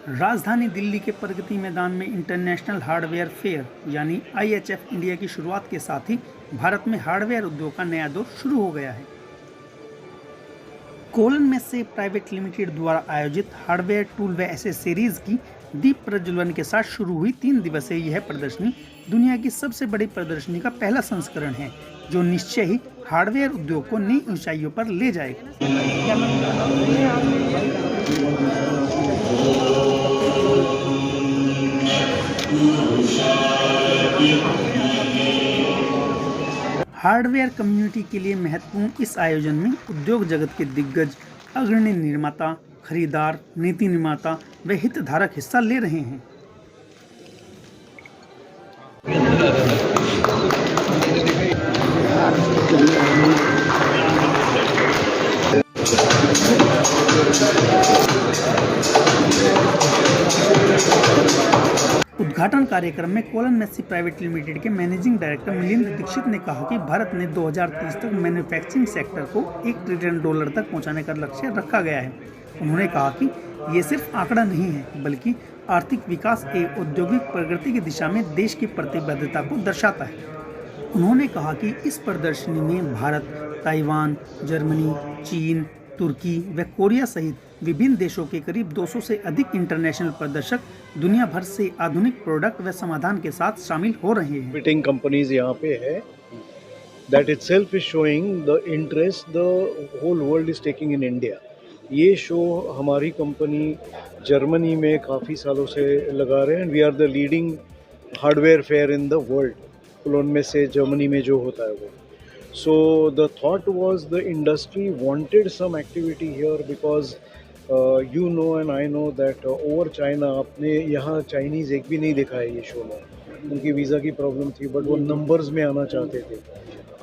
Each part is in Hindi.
राजधानी दिल्ली के प्रगति मैदान में इंटरनेशनल हार्डवेयर फेयर यानी IHF इंडिया की शुरुआत के साथ ही भारत में हार्डवेयर उद्योग का नया दौर शुरू हो गया है। कोलन मेस्सी प्राइवेट लिमिटेड द्वारा आयोजित हार्डवेयर टूल व एसेसरीज की दीप प्रज्वलन के साथ शुरू हुई 3 दिवसीय यह प्रदर्शनी दुनिया की सबसे बड़ी प्रदर्शनी का पहला संस्करण है, जो निश्चय ही हार्डवेयर उद्योग को नई ऊंचाइयों पर ले जाएगा। हार्डवेयर कम्युनिटी के लिए महत्वपूर्ण इस आयोजन में उद्योग जगत के दिग्गज, अग्रणी निर्माता, खरीदार, नीति निर्माता व हितधारक हिस्सा ले रहे हैं। उद्घाटन कार्यक्रम में कोलन मेस्सी प्राइवेट लिमिटेड के मैनेजिंग डायरेक्टर मिलिंद दीक्षित ने कहा कि भारत ने 2030 तक मैन्युफैक्चरिंग सेक्टर को $1 ट्रिलियन तक पहुंचाने का लक्ष्य रखा गया है। उन्होंने कहा कि ये सिर्फ आंकड़ा नहीं है, बल्कि आर्थिक विकास एवं औद्योगिक प्रगति की दिशा में देश की प्रतिबद्धता को दर्शाता है। उन्होंने कहा कि इस प्रदर्शनी में भारत, ताइवान, जर्मनी, चीन, तुर्की व कोरिया सहित विभिन्न देशों के करीब 200 से अधिक इंटरनेशनल प्रदर्शक दुनिया भर से आधुनिक प्रोडक्ट व समाधान के साथ शामिल हो रहे हैं। मीटिंग कंपनीज यहाँ पे है। That itself is showing the interest the whole world is taking in India. ये शो हमारी कंपनी जर्मनी में काफ़ी सालों से लगा रहे हैं। We are the leading hardware fair in the world. Cologne में से जर्मनी में जो होता है वो। So the thought was the industry wanted some activity here because you know and I know that over China आपने यहाँ चाइनीज़ एक भी नहीं देखा है ये शो में। उनकी वीज़ा की प्रॉब्लम थी, बट वो नंबर्स में आना चाहते थे।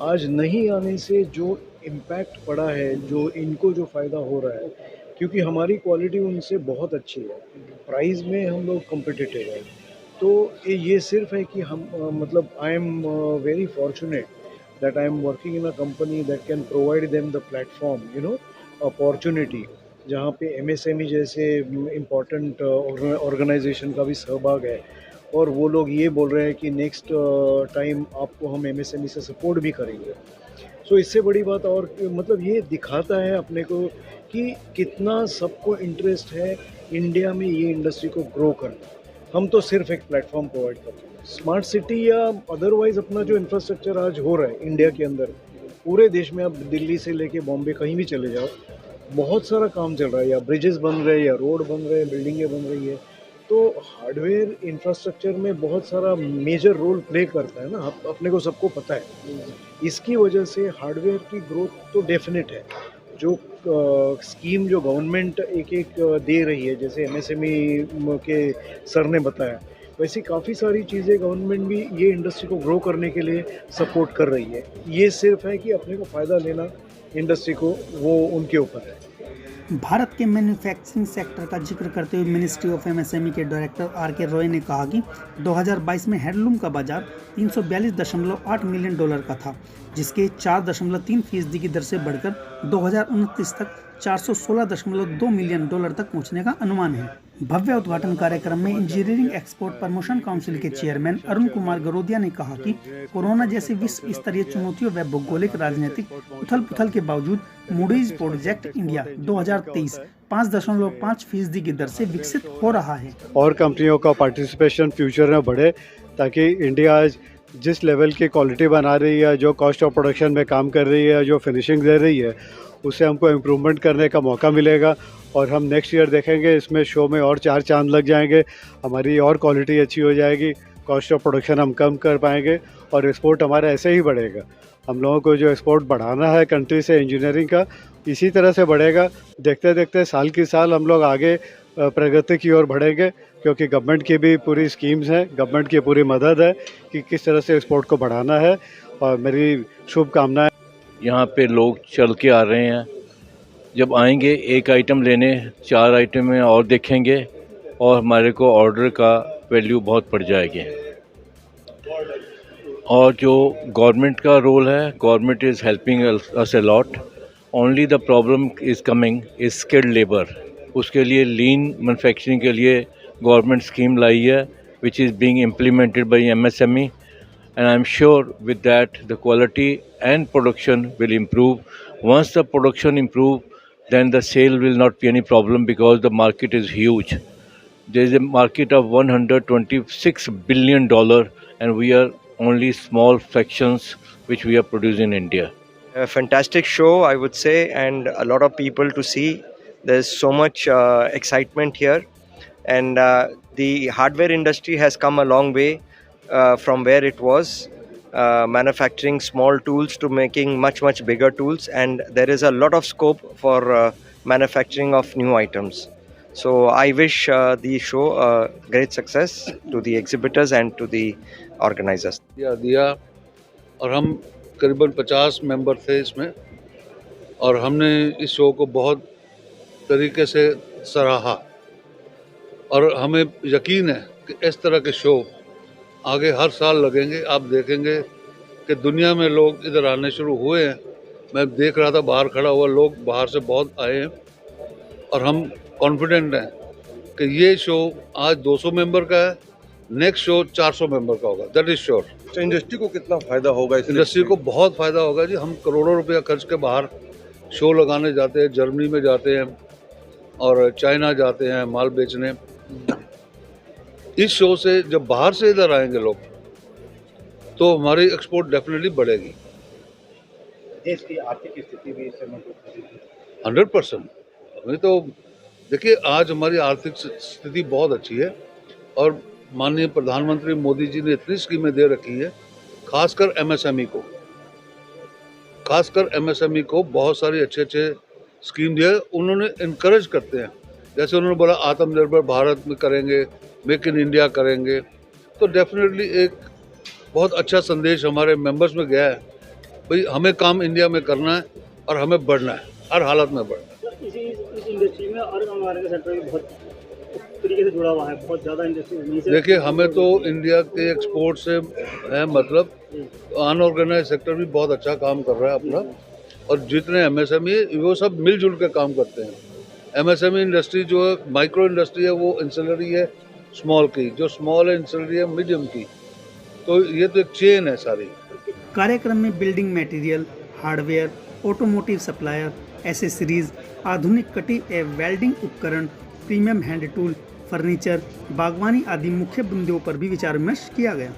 आज नहीं आने से जो इम्पैक्ट पड़ा है, जो इनको जो फ़ायदा हो रहा है, क्योंकि हमारी क्वालिटी उनसे बहुत अच्छी है, प्राइस में हम लोग कम्पिटिटिव है। तो ये सिर्फ है कि हम मतलब I am very fortunate that I am working in a company that can provide them the platform, you know, opportunity, जहाँ पे MSME जैसे important organization का भी सहभाग है, और वो लोग ये बोल रहे हैं कि नेक्स्ट टाइम आपको हम MSME से सपोर्ट भी करेंगे। सो इससे बड़ी बात और मतलब ये दिखाता है अपने को कि कितना सबको इंटरेस्ट है इंडिया में ये इंडस्ट्री को ग्रो करना। हम तो सिर्फ एक प्लेटफॉर्म प्रोवाइड करते हैं। स्मार्ट सिटी या अदरवाइज अपना जो इंफ्रास्ट्रक्चर आज हो रहा है इंडिया के अंदर, पूरे देश में, आप दिल्ली से लेके बॉम्बे कहीं भी चले जाओ, बहुत सारा काम चल रहा है, या ब्रिजेस बन रहे हैं, या रोड बन रहे हैं, बिल्डिंगें बन रही है। तो हार्डवेयर इंफ्रास्ट्रक्चर में बहुत सारा मेजर रोल प्ले करता है ना, अपने को सबको पता है। इसकी वजह से हार्डवेयर की ग्रोथ तो डेफिनेट है। जो स्कीम जो गवर्नमेंट एक दे रही है, जैसे MSME के सर ने बताया, वैसी काफ़ी सारी चीज़ें गवर्नमेंट भी ये इंडस्ट्री को ग्रो करने के लिए सपोर्ट कर रही है। ये सिर्फ है कि अपने को फ़ायदा लेना इंडस्ट्री को, वो उनके ऊपर है। भारत के मैन्युफैक्चरिंग सेक्टर का जिक्र करते हुए मिनिस्ट्री ऑफ MSME के डायरेक्टर RK रॉय ने कहा कि 2022 में हैंडलूम का बाजार $342.8 मिलियन का था, जिसके 4.3% की दर से बढ़कर 2029 तक $416.2 मिलियन तक पहुंचने का अनुमान है। भव्य उद्घाटन कार्यक्रम में इंजीनियरिंग एक्सपोर्ट प्रमोशन काउंसिल के चेयरमैन अरुण कुमार गरोदिया ने कहा कि कोरोना जैसी विश्व स्तरीय चुनौतियों व भौगोलिक राजनीतिक उथल पुथल के बावजूद मूडीज प्रोजेक्ट इंडिया 2023 5.5% की दर से विकसित हो रहा है। और कंपनियों का पार्टिसिपेशन फ्यूचर में बढ़े, ताकि इंडिया आज जिस लेवल की क्वालिटी बना रही है, जो कॉस्ट ऑफ प्रोडक्शन में काम कर रही है, जो फिनिशिंग दे रही है, उससे हमको इम्प्रूवमेंट करने का मौका मिलेगा। और हम नेक्स्ट ईयर देखेंगे इसमें शो में और 4 चांद लग जाएंगे, हमारी और क्वालिटी अच्छी हो जाएगी, कॉस्ट ऑफ प्रोडक्शन हम कम कर पाएंगे, और एक्सपोर्ट हमारा ऐसे ही बढ़ेगा। हम लोगों को जो एक्सपोर्ट बढ़ाना है कंट्री से इंजीनियरिंग का, इसी तरह से बढ़ेगा। देखते देखते साल की साल हम लोग आगे प्रगति की ओर बढ़ेंगे, क्योंकि गवर्नमेंट की भी पूरी स्कीम्स हैं, गवर्नमेंट की पूरी मदद है कि किस तरह से एक्सपोर्ट को बढ़ाना है, और मेरी शुभकामनाएं। यहाँ पे लोग चल के आ रहे हैं, जब आएंगे एक आइटम लेने 4 आइटम में और देखेंगे, और हमारे को ऑर्डर का वैल्यू बहुत बढ़ जाएगी। और जो गवर्नमेंट का रोल है, government is helping us a lot. Only the problem is coming is skilled labour. उसके लिए लीन मैन्युफैक्चरिंग के लिए गवर्नमेंट स्कीम लाई है which is being implemented by MSME, and I'm sure with that the quality and production will improve. Once the production improve, then the sale will not be any problem because the market is huge. There is a market of $126 billion and we are only small fractions which we are producing in India. A fantastic show, I would say, and a lot of people to see. There's so much excitement here, and the hardware industry has come a long way from where it was, manufacturing small tools to making much bigger tools, and there is a lot of scope for manufacturing of new items. So I wish the show great success to the exhibitors and to the organizers. दिया और हम करीबन 50 मेंबर थे इसमें, और हमने इस शो को बहुत तरीके से सराहा, और हमें यकीन है कि इस तरह के शो आगे हर साल लगेंगे। आप देखेंगे कि दुनिया में लोग इधर आने शुरू हुए हैं। मैं देख रहा था बाहर खड़ा हुआ, लोग बाहर से बहुत आए हैं, और हम कॉन्फिडेंट हैं कि ये शो आज 200 मेंबर का है, नेक्स्ट शो 400 मेंबर का होगा, दैट इज श्योर। तो इंडस्ट्री को कितना फायदा होगा? इंडस्ट्री को बहुत फ़ायदा होगा जी। हम करोड़ों रुपया खर्च के बाहर शो लगाने जाते हैं, जर्मनी में जाते हैं और चाइना जाते हैं माल बेचने। इस शो से जब बाहर से इधर आएंगे लोग, तो हमारी एक्सपोर्ट डेफिनेटली बढ़ेगी। देश की आर्थिक स्थिति भी इससे मजबूत होगी। 100%। हमें तो देखिए, आज हमारी आर्थिक स्थिति बहुत अच्छी है, और माननीय प्रधानमंत्री मोदी जी ने इतनी स्कीमें दे रखी है, खासकर MSME को बहुत सारी अच्छे स्कीम दिए। उन्होंने इनकरेज करते हैं, जैसे उन्होंने बोला आत्मनिर्भर भारत में करेंगे, मेक इन इंडिया करेंगे, तो डेफिनेटली एक बहुत अच्छा संदेश हमारे मेंबर्स में गया है, भाई हमें काम इंडिया में करना है और हमें बढ़ना है, हर हालत में बढ़ना है। इस इंडस्ट्री में अर्बन हमारे सेक्टर भी बहुत तरीके से जुड़ा हुआ है, बहुत ज़्यादा इंडस्ट्री। देखिए, हमें तो इंडिया के एक्सपोर्ट से है मतलब, अनऑर्गेनाइज सेक्टर भी बहुत अच्छा काम कर रहा है अपना, और जितने MSME वो सब मिलजुल के काम करते हैं। MSME इंडस्ट्री जो है, माइक्रो इंडस्ट्री है, वो इंसलरी है स्मॉल की, जो स्मॉल है इंसलरी है मीडियम की, तो ये तो एक चेन है सारी। कार्यक्रम में building material, hardware, automotive supplier, accessories, आधुनिक कटिंग एवं वेल्डिंग उपकरण, प्रीमियम हैंड टूल, फर्नीचर, बागवानी आदि मुख्य बिंदुओं पर भी विचार विमर्श किया गया।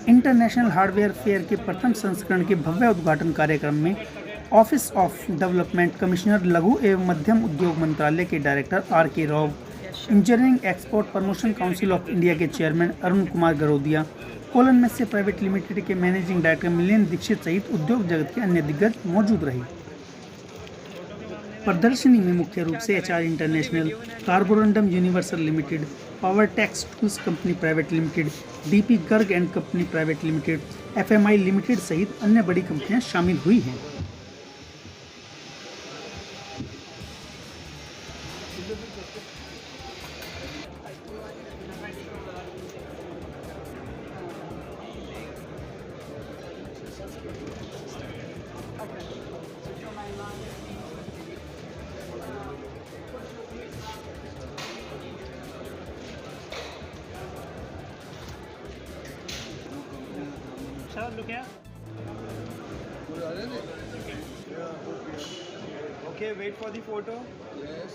इंटरनेशनल हार्डवेयर फेयर के प्रथम संस्करण के भव्य उद्घाटन कार्यक्रम में ऑफिस ऑफ डेवलपमेंट कमिश्नर लघु एवं मध्यम उद्योग मंत्रालय के director RK Rao, engineering export promotion council of India के chairman Arun Kumar Garodia, Koeln Messe private limited के मैनेजिंग डायरेक्टर मिलिंद दीक्षित सहित उद्योग जगत के अन्य दिग्गज मौजूद रहे। प्रदर्शनी में मुख्य रूप से HR international, Carborundum universal limited, power tax tools company private limited, DP Garg and company private limited, FMI limited सहित अन्य बड़ी कंपनियां शामिल हुई हैं। Look here. Okay, wait for the photo. Yes.